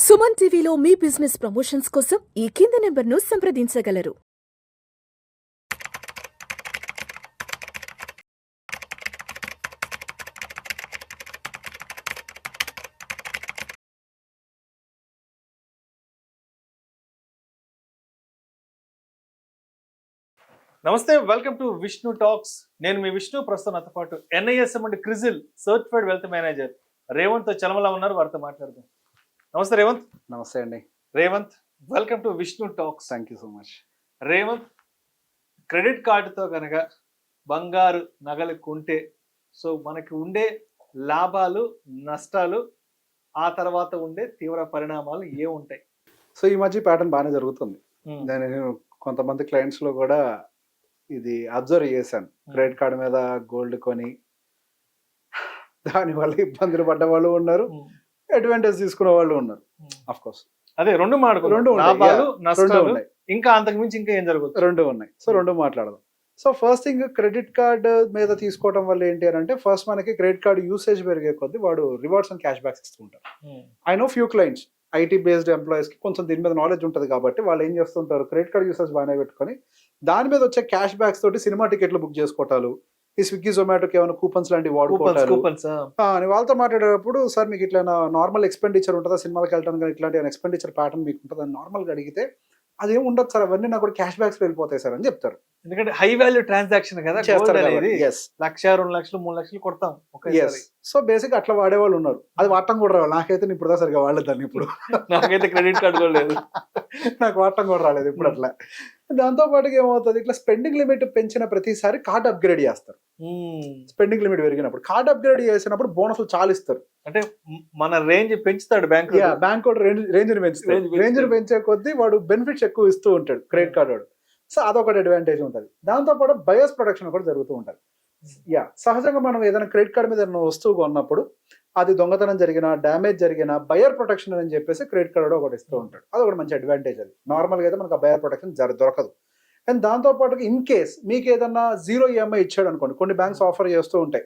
సుమన్ టీవీలో మీ business promotions కోసం ఈ కింది నెంబర్ను సంప్రదించగలరు. నమస్తే, వెల్కమ్ టు విష్ణు టాక్స్. నేను మీ విష్ణు. ప్రస్తుతం నాతో పాటు NISM and CRISIL certified wealth manager Revanth Chalamala ఉన్నారు. వారితో మాట్లాడదాం. నమస్తే రేవంత్. నమస్తే అండి. Revanth, welcome to Vishnu talks. Thank you so much. Revanth, credit కార్డుతో కనుక బంగారు నగలు కొంటే సో మనకి ఉండే లాభాలు, నష్టాలు, ఆ తర్వాత ఉండే తీవ్ర పరిణామాలు ఏముంటాయి? సో ఈ మధ్య ప్యాటర్న్ బాగానే జరుగుతుంది. నేను కొంతమంది క్లయింట్స్ లో కూడా ఇది అబ్జర్వ్ చేశాను. క్రెడిట్ కార్డు మీద గోల్డ్ కొని దానివల్ల ఇబ్బందులు పడ్డ వాళ్ళు ఉన్నారు, అడ్వాంటేజ్ తీసుకునే వాళ్ళు ఉన్నారు. ఆఫ్ కోర్స్ అదే రెండు రెండు లాభాలు, నష్టాలు, ఉన్నాయి. ఇంకా అంతకు మించి ఇంకా ఏం జరుగుతుంది? రెండు ఉన్నాయి. సో రెండు మాట్లాడదాం. So first thing, credit card మీద తీసుకోవడం వల్ల ఏంటి అని అంటే, ఫస్ట్ మనకి క్రెడిట్ కార్డ్ యూసేజ్ పెరిగే కొద్దీ వాడు రివార్డ్స్ అండ్ క్యాష్ బ్యాక్స్ ఇస్తూ ఉంటారు. I know few clients, IT based employees కి కొంచెం దీని మీద నాలెడ్జ్ ఉంటుంది కాబట్టి వాళ్ళు ఏం చేస్తుంటారు, క్రెడిట్ కార్డ్ యూసేజ్ బాగానే పెట్టుకొని దాని మీద వచ్చే క్యాష్ బ్యాక్స్ తోటి సినిమా టికెట్లు బుక్ చేసుకోవటాలు, ఈ స్విగ్గీ జొమాటోకి ఏమైనా కూపన్స్ లాంటివి వాడుకోవటాలు. వాళ్ళతో మాట్లాడేటప్పుడు, సార్ మీకు ఇట్లా నార్మల్ ఎక్స్పెండిచర్ ఉంటుందా సినిమాకి వెళ్ళడానికి, కానీ ఇట్లాంటి ఎక్స్పెండిచర్ ప్యాటర్న్ మీకు ఉంటుందా నార్మల్గా అడిగితే, అదేం ఉండదు సార్, అవన్నీ నాకు క్యాష్ బ్యాక్స్ వెళ్ళిపోతాయి సార్ అని చెప్తారు. ఎందుకంటే హై వాల్యూ ట్రాన్సాక్షన్ కదా, చేస్తారు. 1,00,000, 2,00,000, 3,00,000 కొడతాం. సో బేసిక్ అట్లా వాడేవాళ్ళు ఉన్నారు. అది వాడటం కూడా రావాలి. నాకైతే ఇప్పుడు సరిగా వాడలేదాన్ని. ఇప్పుడు నాకైతే క్రెడిట్ కార్డు కూడా లేదు. నాకు వాడటం కూడా రాలేదు ఇప్పుడు అట్లా. దాంతో పాటుగా ఏమవుతుంది, ఇట్లా స్పెండింగ్ లిమిట్ పెంచిన ప్రతిసారి కార్డ్ అప్గ్రేడ్ చేస్తారు. స్పెండింగ్ లిమిట్ పెరిగినప్పుడు కార్డ్ అప్గ్రేడ్ చేసినప్పుడు బోనస్లు చాలా ఇస్తారు. అంటే మన రేంజ్ పెంచుతాడు బ్యాంక్. బ్యాంక్ కూడా రేంజ్ పెంచుతాడు. రేంజ్ పెంచే కొద్దీ వాడు బెనిఫిట్స్ ఎక్కువ ఇస్తూ ఉంటాడు క్రెడిట్ కార్డ్ వాడు. సో అదొకటి అడ్వాంటేజ్ ఉంటుంది. దాంతో పాటు బయస్ ప్రొటెక్షన్ కూడా జరుగుతూ ఉంటుంది. సహజంగా మనం ఏదైనా క్రెడిట్ కార్డ్ మీద ఏదైనా వస్తువు కొన్నప్పుడు అది దొంగతనం జరిగినా, డ్యామేజ్ జరిగినా బయర్ ప్రొటెక్షన్ అని చెప్పేసి క్రెడిట్ కార్డ్ ఒకటి ఇస్తూ ఉంటాడు. అది ఒకటి మంచి అడ్వాంటేజ్. అది నార్మల్గా అయితే మనకు ఆ బయర్ ప్రొటెక్షన్ దొరకదు. అండ్ దాంతో పాటు ఇన్ కేస్ మీకు ఏదన్నా 0 EMI ఇచ్చాడు అనుకోండి, కొన్ని బ్యాంక్స్ ఆఫర్ చేస్తూ ఉంటాయి.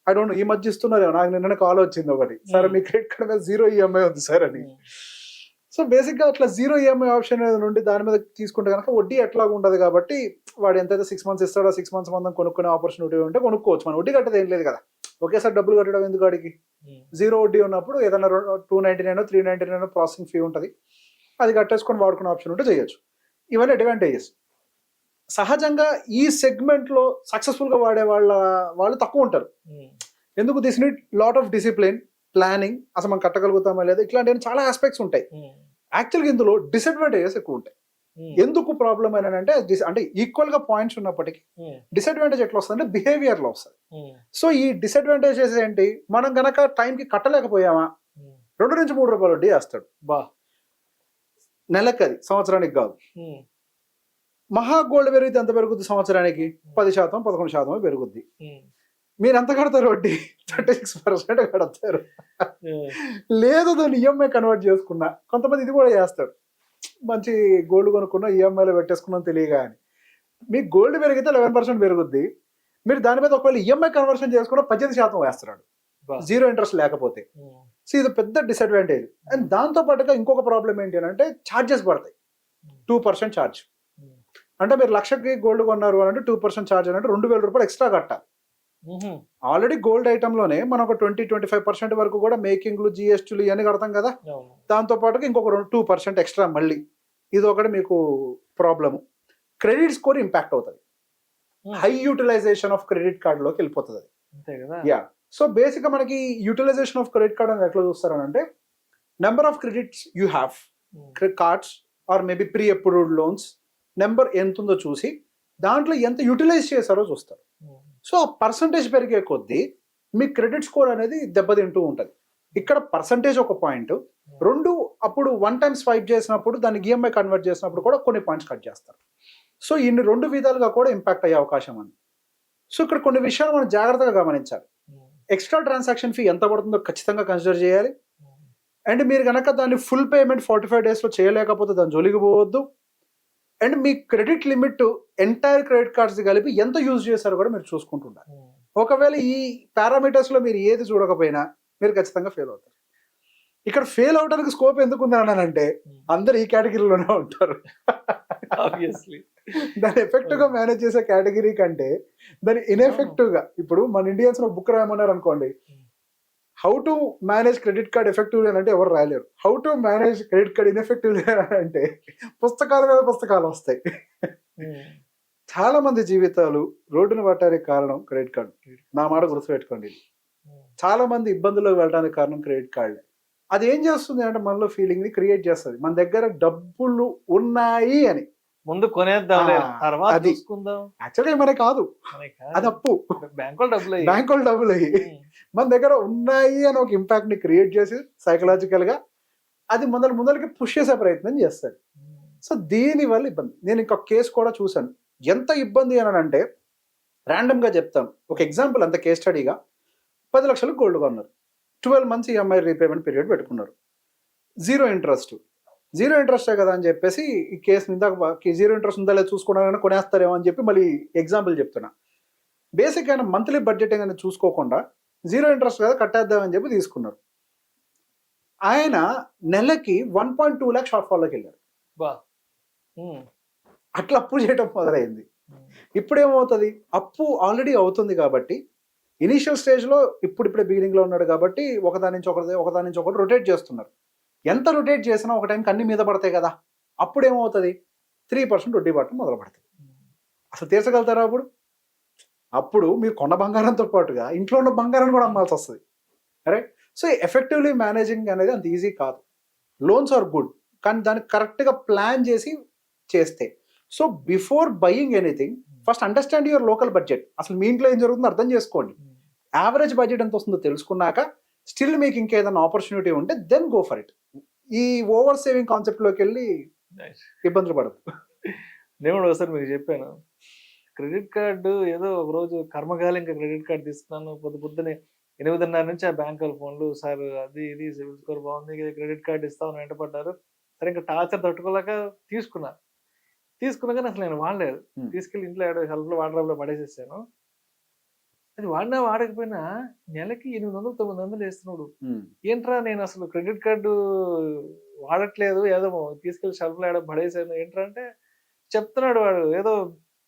ఐ డోంట్ నో ఈ మధ్య ఇస్తున్నారు, నాకు నిన్న కాల్ వచ్చింది ఒకటి, సార్ మీ క్రెడిట్ కార్డ్ మీద 0 EMI ఉంది సార్ అని. సో బేసిక్గా అట్లా 0 EMI ఆప్షన్ నుండి దాని మీద తీసుకుంటే కనుక వడ్డీ ఎట్లాగా ఉండదు కాబట్టి వాడు ఎంతైతే 6 months ఇస్తాడో 6 months మందం కొనుక్కునే ఆపర్చునిటీ ఉంటే కొనుక్కోవచ్చు. మనం వడ్డీ కట్టేది ఏం లేదు కదా, ఒకేసారి డబ్బులు కట్టడం ఎందుకు అడిగి. 0 వడ్డీ ఉన్నప్పుడు ఏదైనా 299 399 ప్రాసెసింగ్ ఫీ ఉంటుంది, అది కట్టేసుకొని వాడుకునే ఆప్షన్ ఉంటే చేయొచ్చు. ఇవన్నీ అడ్వాంటేజెస్. సహజంగా ఈ సెగ్మెంట్లో సక్సెస్ఫుల్గా వాడే వాళ్ళు తక్కువ ఉంటారు. ఎందుకు, this need lot of discipline, planning, అసలు మనం కట్టగలుగుతామా లేదా, ఇట్లాంటివి చాలా ఆస్పెక్ట్స్ ఉంటాయి. యాక్చువల్గా ఇందులో డిసడ్వాంటేజెస్ ఎక్కువ ఉంటాయి. ఎందుకు ప్రాబ్లం అని అంటే, ఈక్వల్ గా పాయింట్స్ ఉన్నప్పటికీ డిసడ్వాంటేజ్ ఎట్లా వస్తుంది అంటే బిహేవియర్ లో వస్తుంది. సో ఈ డిసడ్వాంటేజెస్ ఏంటి, మనం గనక టైంకి కట్టలేకపోయామా 2 నుంచి 3 రూపాయలు వడ్డీ వేస్తాడు. నెలకి, అది సంవత్సరానికి కాదు. మహా గోల్డ్ పెరిగితే ఎంత పెరుగుద్ది, సంవత్సరానికి 10%, 11% పెరుగుద్ది. మీరు ఎంత కడతారు వడ్డీ? 36% కడతారు. లేదు దాన్ని EMI కన్వర్ట్ చేసుకున్నా, కొంతమంది ఇది కూడా చేస్తాడు, మంచి గోల్డ్ కొనుక్కున్నా ఈఎంఐలో పెట్టేసుకున్నాం తెలియగా అని. మీకు గోల్డ్ పెరిగితే 11% పెరుగుద్ది, మీరు దాని మీద ఒకవేళ EMI కన్వర్షన్ చేసుకున్న 18% వేస్తున్నాడు, 0 ఇంట్రెస్ట్ లేకపోతే. సో ఇది పెద్ద డిసడ్వాంటేజ్. అండ్ దాంతో పాటుగా ఇంకొక ప్రాబ్లం ఏంటి అని అంటే, ఛార్జెస్ పడతాయి. 2% ఛార్జ్ అంటే, మీరు 1,00,000కి గోల్డ్ కొన్నారు అని అంటే 2% ఛార్జ్ అంటే 2,000 రూపాయలు ఎక్స్ట్రా కట్టాలి. ఆల్రెడీ గోల్డ్ ఐటమ్లోనే మనం ఒక 20-25% వరకు కూడా మేకింగ్లు, GSTలు ఇవన్నీ కడతాం కదా. దాంతో పాటుగా ఇంకొక 2% ఎక్స్ట్రా మళ్ళీ, ఇది ఒకటి మీకు ప్రాబ్లము. క్రెడిట్ స్కోర్ ఇంపాక్ట్ అవుతుంది, హై యూటిలైజేషన్ ఆఫ్ క్రెడిట్ కార్డులోకి వెళ్ళిపోతుంది అది. సో బేసిక్గా మనకి యూటిలైజేషన్ ఆఫ్ క్రెడిట్ కార్డ్ అని ఎట్లా చూస్తారని అంటే, number of credits you have, cards or maybe pre approved loans number ఎంత ఉందో చూసి దాంట్లో ఎంత యూటిలైజ్ చేశారో చూస్తారు. సో ఆ పర్సంటేజ్ పెరిగే కొద్దీ మీ క్రెడిట్ స్కోర్ అనేది దెబ్బతింటూ ఉంటుంది. ఇక్కడ పర్సంటేజ్ ఒక పాయింట్, 2 అప్పుడు 1 time స్వైప్ చేసినప్పుడు దాన్ని EMI కన్వర్ట్ చేసినప్పుడు కూడా కొన్ని పాయింట్స్ కట్ చేస్తారు. సో ఇన్ని 2 విధాలుగా కూడా ఇంపాక్ట్ అయ్యే అవకాశం ఉంది. సో ఇక్కడ కొన్ని విషయాలు మనం జాగ్రత్తగా గమనించాలి. ఎక్స్ట్రా ట్రాన్సాక్షన్ ఫీ ఎంత పడుతుందో ఖచ్చితంగా కన్సిడర్ చేయాలి. అండ్ మీరు కనుక దాన్ని ఫుల్ పేమెంట్ 45 daysలో చేయలేకపోతే దాన్ని జోలికి పోవద్దు. And me credit limit entire credit cards కలిపి ఎంత యూజ్ చేశారో కూడా మీరు చూసుకుంటుంటారు. ఒకవేళ ఈ పారామీటర్స్లో మీరు ఏది చూడకపోయినా మీరు ఖచ్చితంగా ఫెయిల్ అవుతారు. ఇక్కడ ఫెయిల్ అవడానికి స్కోప్ ఎందుకు ఉంది అన్నానంటే అందరు ఈ కేటగిరీలోనే ఉంటారు. ఆబ్వియస్లీ దాన్ని ఎఫెక్టివ్ గా మేనేజ్ చేసే కేటగిరీ కంటే దాన్ని ఇన్ఎఫెక్టివ్ గా, ఇప్పుడు మన ఇండియన్స్ బుక్ రాయమన్నారు అనుకోండి, how to manage credit card effectively అని అంటే ఎవరు రాయలేరు. How to manage credit card ineffectively అని అంటే పుస్తకాల మీద పుస్తకాలు వస్తాయి. చాలా మంది జీవితాలు రోడ్డును పట్టడానికి కారణం క్రెడిట్ కార్డు. నా మాట గుర్తుపెట్టుకోండి. చాలా మంది ఇబ్బందుల్లోకి వెళ్ళడానికి కారణం క్రెడిట్ కార్డులే. అది ఏం చేస్తుంది అంటే మనలో ఫీలింగ్ ని క్రియేట్ చేస్తుంది, మన దగ్గర డబ్బులు ఉన్నాయి అని. ముందు కొనేద్దాం, తర్వాత అది చూసుకుందాం. యాక్చువల్గా మనకి కాదు, అది అప్పు. బ్యాంకులో డబ్బులు అయ్యి మన దగ్గర ఉన్నాయి అని ఒక ఇంపాక్ట్ ని క్రియేట్ చేసి సైకలాజికల్ గా అది ముందరికి పుష్ చేసే ప్రయత్నం చేస్తాడు. సో దీని వల్ల ఇబ్బంది. నేను ఇంకొక కేసు కూడా చూసాను. ఎంత ఇబ్బంది అని అంటే ర్యాండమ్ గా చెప్తాను. ఒక ఎగ్జాంపుల్, అంత కేస్ స్టడీగా 10 లక్షలు గోల్డ్ కొన్నారు, 12 months ఈఎంఐ రీపేమెంట్ పీరియడ్ పెట్టుకున్నారు, జీరో ఇంట్రెస్టే కదా అని చెప్పేసి ఈ కేసు ఇందాక జీరో ఇంట్రెస్ట్ ఉందా లేదా చూసుకోవడానికి కొనేస్తారేమో అని చెప్పి మళ్ళీ ఎగ్జాంపుల్ చెప్తున్నా. బేసిక్ అయినా మంత్లీ బడ్జెటింగ్ అనేది చూసుకోకుండా జీరో ఇంట్రెస్ట్ కదా కట్టేద్దామని చెప్పి తీసుకున్నారు. ఆయన నెలకి 1.2 lakh షార్ట్ ఫాల్లోకి వెళ్ళారు. అట్లా అప్పు చేయడం మొదలైంది. ఇప్పుడేమవుతుంది, అప్పు ఆల్రెడీ అవుతుంది కాబట్టి ఇనీషియల్ స్టేజ్లో ఇప్పుడిప్పుడే బిగినింగ్లో ఉన్నాడు కాబట్టి ఒకదాని నుంచి ఒకటి రొటేట్ చేస్తున్నారు. ఎంత రొటేట్ చేసినా ఒక టైంకి అన్ని మీద పడతాయి కదా, అప్పుడు ఏమవుతుంది, 3% వడ్డీ పట్టడం మొదలు పడుతుంది. అసలు తీర్చగలుగుతారా అప్పుడు మీరు కొన్న బంగారంతో పాటుగా ఇంట్లో ఉన్న బంగారాన్ని కూడా అమ్మాల్సి వస్తుంది. రైట్? సో ఎఫెక్టివ్లీ మేనేజింగ్ అనేది అంత ఈజీ కాదు. లోన్స్ ఆర్ గుడ్, కానీ దాన్ని కరెక్ట్గా ప్లాన్ చేస్తే. So before buying anything first understand your local budget. అసలు మీ ఇంట్లో ఏం జరుగుతుందో అర్థం చేసుకోండి. యావరేజ్ బడ్జెట్ ఎంత వస్తుందో తెలుసుకున్నాక స్టిల్ మీకు ఇంకేదైనా ఆపర్చునిటీ ఉంటే దెన్ గో ఫర్ ఇట్. ఈ ఓవర్ సేవింగ్ కాన్సెప్ట్లోకి వెళ్ళి ఇబ్బందులు పడదు. నేను కూడా ఒకసారి మీకు చెప్పాను, క్రెడిట్ కార్డు ఏదో ఒక రోజు కర్మగాలి ఇంకా క్రెడిట్ కార్డు తీసుకున్నాను. పొద్దున్నే 8:30 నుంచి ఆ బ్యాంక్ వాళ్ళ ఫోన్లు, సార్ అది ఇది సిబిల్ స్కోర్ బాగుంది, క్రెడిట్ కార్డు ఇస్తామని వెంటపడ్డారు. సరే ఇంకా టార్చర్ తట్టుకోలేక తీసుకున్నా కానీ అసలు నేను వాడలేదు. తీసుకెళ్ళి ఇంట్లో హెల్ప్లో వాటర్ పడేసేసాను. అది వాడకపోయినా నెలకి 800-900 వేస్తున్నాడు. ఏంట్రా నేను అసలు క్రెడిట్ కార్డు వాడట్లేదు, ఏదో తీసుకెళ్ళి షెల్ఫ్లో పడేసాను ఏంట్రా అంటే చెప్తున్నాడు వాడు, ఏదో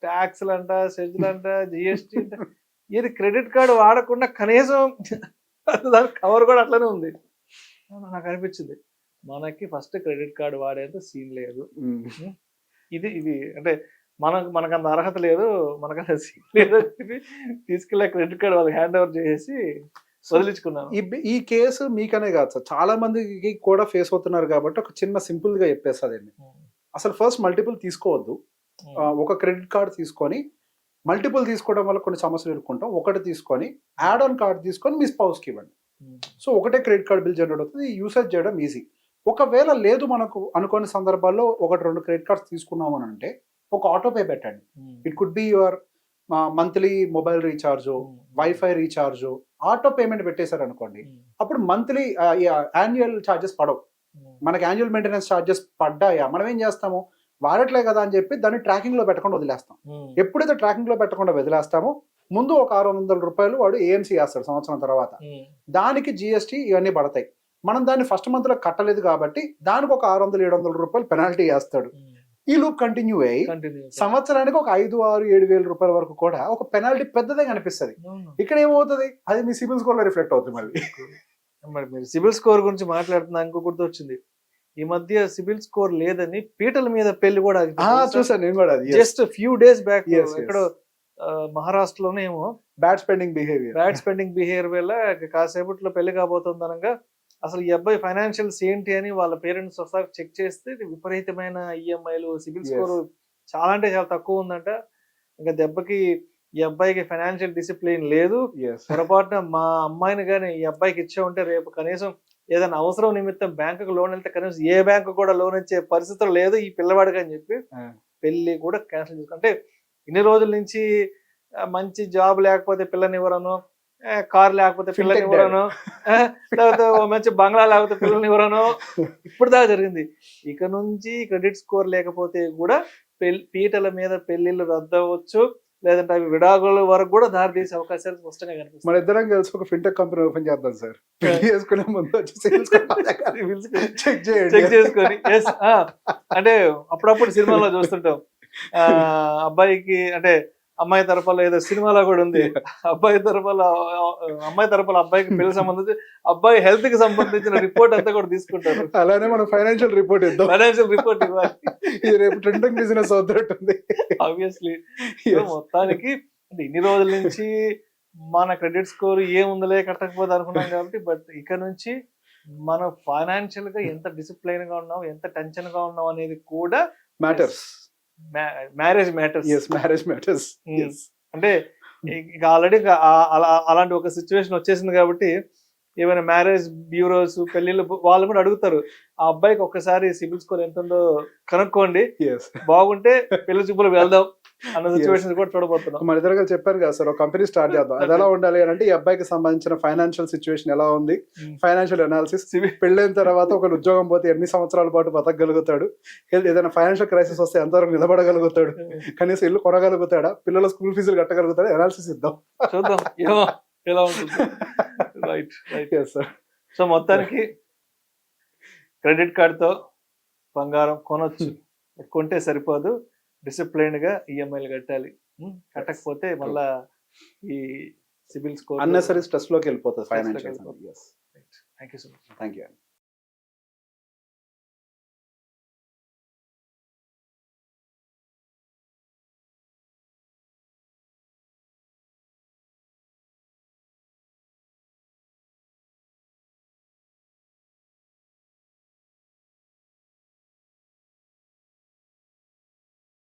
ట్యాక్స్లు అంట, సెజ్లు అంట, జిఎస్టీ అంట. ఇది క్రెడిట్ కార్డు వాడకుండా కనీసం దాని కవర్ కూడా అట్లనే ఉంది. నాకు అనిపించింది, మనకి ఫస్ట్ క్రెడిట్ కార్డు వాడేంత సీన్ లేదు. ఇది అంటే మనకు అంత అర్హత లేదు, మనకంత సీన్ లేదు అని చెప్పి తీసుకెళ్ళి క్రెడిట్ కార్డు వాళ్ళకి హ్యాండ్ ఓవర్ చేసి వదిలించుకున్నాను. ఈ కేసు మీకనే కాదు సార్, చాలా మందికి కూడా ఫేస్ అవుతున్నారు కాబట్టి ఒక చిన్న సింపుల్ గా చెప్పేస్తాదండి. అసలు ఫస్ట్ మల్టిపుల్ తీసుకోవద్దు. ఒక క్రెడిట్ కార్డు తీసుకొని మల్టిపుల్ తీసుకోవడం వల్ల కొన్ని సమస్యలు ఎదుర్కొంటాం. ఒకటి తీసుకొని యాడ్ ఆన్ కార్డు తీసుకొని మీ స్పౌస్కి ఇవ్వండి. సో ఒకటే క్రెడిట్ కార్డ్ బిల్ జనరేట్ అవుతుంది, యూసేజ్ చేయడం ఈజీ. ఒకవేళ లేదు మనకు అనుకోని సందర్భాల్లో 1-2 క్రెడిట్ కార్డ్స్ తీసుకున్నాము అని అంటే ఒక ఆటోపే పెట్టండి. It could be your monthly mobile recharge, wifi recharge, auto payment పెట్టేశారు అనుకోండి, అప్పుడు మంత్లీ యాన్యువల్ ఛార్జెస్ పడవు. మనకి యాన్యువల్ మెయింటెనెన్స్ ఛార్జెస్ పడ్డాయా మనం ఏం చేస్తాము, వాడట్లే కదా అని చెప్పి దాన్ని ట్రాకింగ్ లో పెట్టకుండా వదిలేస్తాం. ఎప్పుడైతే ట్రాకింగ్ లో పెట్టకుండా వదిలేస్తామో ముందు ఒక 600 రూపాయలు వాడు ఏఎంసీ వేస్తాడు సంవత్సరం తర్వాత, దానికి జిఎస్టీ ఇవన్నీ పడతాయి. మనం దాన్ని ఫస్ట్ మంత్ లో కట్టలేదు కాబట్టి దానికి ఒక 600-700 రూపాయలు పెనాల్టీ వేస్తాడు. ఈ లూప్ కంటిన్యూ అయ్యి సంవత్సరానికి ఒక 5-6-7 వేల రూపాయల వరకు కూడా ఒక పెనాల్టీ పెద్దదే కనిపిస్తుంది. ఇక్కడ ఏమవుతుంది, అది మీ సిబిల్ స్కోర్ లో రిఫ్లెక్ట్ అవుతుంది. మరి మీరు సిబిల్ స్కోర్ గురించి మాట్లాడుతున్నా ఇంకో గుర్తొచ్చింది, ఈ మధ్య సిబిల్ స్కోర్ లేదని పీటల మీద పెళ్లి కూడా చూసాను నేను కూడా. జస్ట్ ఫ్యూ డేస్ బ్యాక్ ఇక్కడ మహారాష్ట్రలోనే ఏమో బ్యాడ్ స్పెండింగ్ బిహేవియర్ వల్ల కాసేపట్లో పెళ్లి కాబోతుంది అనగా అసలు ఈ అబ్బాయి ఫైనాన్షియల్స్ ఏంటి అని వాళ్ళ పేరెంట్స్ ఒకసారి చెక్ చేస్తే విపరీతమైన ఈఎంఐలు, సిబిల్ స్కోర్ చాలా అంటే చాలా తక్కువ ఉందంట. ఇంకా దెబ్బకి ఈ అబ్బాయికి ఫైనాన్షియల్ డిసిప్లిన్ లేదు. పొరపాటున మా అమ్మాయిని కానీ ఈ అబ్బాయికి ఇచ్చే ఉంటే రేపు కనీసం ఏదైనా అవసరం నిమిత్తం బ్యాంకుకి లోన్ వెళ్తే కనీసం ఏ బ్యాంకు కూడా లోన్ ఇచ్చే పరిస్థితులు లేదు ఈ పిల్లవాడికి అని చెప్పి పెళ్లి కూడా క్యాన్సిల్ చేసుకుంటే, ఇన్ని రోజుల నుంచి మంచి జాబ్ లేకపోతే పిల్లని ఇవ్వరను, కార్ లేకపోతే పిల్లని ఇవ్వరను, లేకపోతే మంచి బంగ్లా లేకపోతే పిల్లల్ని ఇవ్వరను, ఇప్పుడు దాకా జరిగింది. ఇక నుంచి క్రెడిట్ స్కోర్ లేకపోతే కూడా పీటల మీద పెళ్లిళ్ళు రద్దు అవ్వచ్చు, లేదంటే అవి విడాకుల వరకు కూడా దారి తీసే అవకాశాలు స్పష్టంగా కనిపిస్తాయి. మన ఇద్దరం కలిసి ఒక ఫిన్టెక్ కంపెనీ ఓపెన్ చేద్దాం సార్. పెళ్లి చేసుకునే ముందు వచ్చి సేల్స్ చెక్ చేయండి. చెక్ చేసుకొని yes, అంటే అప్పుడప్పుడు సినిమాలో చూస్తుంటాం అబ్బాయికి అంటే అమ్మాయి తరపులో ఏదో సినిమాలో కూడా ఉంది, అమ్మాయి తరపులో అబ్బాయికి పెళ్లి సంబంధించి అబ్బాయి హెల్త్ కి సంబంధించిన రిపోర్ట్ అంతా కూడా తీసుకుంటారు. అలానే మనం ఫైనాన్షియల్ రిపోర్ట్ ఇద్దాం. ఫైనాన్షియల్ రిపోర్ట్ ఇవ్వాలి. ఇది రేపు ట్రెండింగ్ బిజినెస్ అవుతున్నట్టుంది. ఆబ్వియస్లీ మొత్తానికి అంటే ఇన్ని రోజుల నుంచి మన క్రెడిట్ స్కోర్ ఏముందలే కట్టకపోతే అనుకున్నాం కాబట్టి, బట్ ఇక నుంచి మనం ఫైనాన్షియల్ గా ఎంత డిసిప్లైన్ గా ఉన్నాం, ఎంత టెన్షన్ గా ఉన్నాం అనేది కూడా matters. Marriage matters. yes marriage matters. yes. అంటే ఇక ఆల్రెడీ అలాంటి ఒక సిచ్యువేషన్ వచ్చేసింది కాబట్టి ఏమైనా మ్యారేజ్ బ్యూరోస్ పెళ్లిళ్ళు వాళ్ళు కూడా అడుగుతారు, ఆ అబ్బాయికి ఒక్కసారి సిబిల్ స్కోర్ ఎంత ఉందో కనుక్కోండి, yes. బాగుంటే పెళ్లి చూపులు వెళ్దాం అన్న సిచ్యువేషన్ కూడా చూడబోతున్నాం. మన ఇద్దరు చెప్పాను కదా సార్, ఒక కంపెనీ స్టార్ట్ చేద్దాం. అది ఎలా ఉండాలి అని అంటే, ఈ అబ్బాయికి సంబంధించిన ఫైనాన్షియల్ సిచ్యువేషన్ ఎలా ఉంది, ఫైనాన్షియల్ అనాలిసిస్, పెళ్ళైన తర్వాత ఒక ఉద్యోగం పోతే ఎన్ని సంవత్సరాల పాటు బతకగలుగుతాడు, ఏదైనా ఫైనాన్షియల్ క్రైసిస్ వస్తే ఎంతవరకు నిలబడగలుగుతాడు, కనీసం ఇల్లు కొనగలుగుతాడా, పిల్లల స్కూల్ ఫీజులు కట్టగలుగుతాడా, అనాలిసిస్ ఇద్దాం, చూద్దాం ఎలా ఉంటుంది. Right right. సార్. సో మొత్తానికి క్రెడిట్ కార్డ్తో బంగారం కొనొచ్చు, కొంటే సరిపోదు, డిసిప్లైన్ గా ఈఎంఐలు కట్టాలి. కట్టకపోతే మళ్ళా ఈ సిబిల్ స్కోర్ అన్నెసరీ స్ట్రెస్ లోకి వెళ్ళిపోతుంది financial. Thank you so much. Thank you.